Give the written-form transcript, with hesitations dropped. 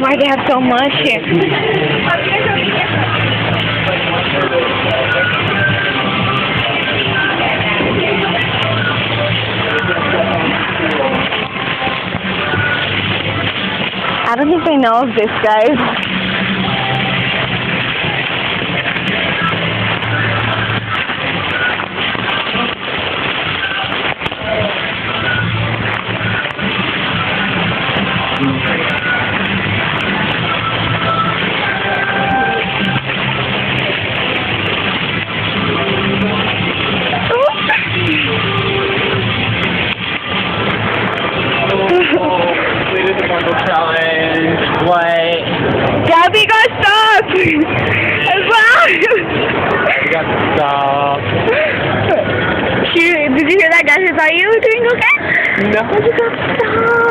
Why do they have so much here? I don't think they know of this, guys. Challenge. What? Gabby got stuck! As well! You got to stop. Did you hear that, guys? Are you doing okay? No, you got to stop.